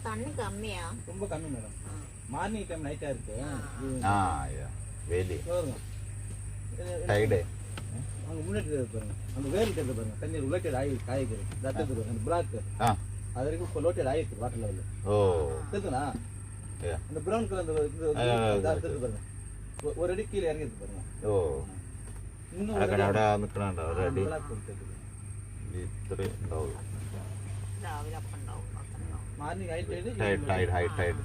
தண்ணி கம்மியா? ரொம்ப கம்மி மேடம். மார்னிங் டைம் நைட்டா இருக்கு. வேலி டைடு அங்க முன்னாடி பாருங்க, அந்த வேல் கிட்ட பாருங்க, தண்ணி ரிலேட்டட் ஆகி காய்கறி தட்டது பாருங்க, அந்த பிளாக் அது வரைக்கும் இப்போ லோட்டட் ஆகிருக்கு வாட்டர் லெவல். தெரியுதுண்ணா? அந்த ப்ரௌன் கலர் அந்த பாருங்க, ஒரு அடி கீழே இறங்கிருக்கு பாருங்க. இன்னும் மார்னிங் ஹை டைடு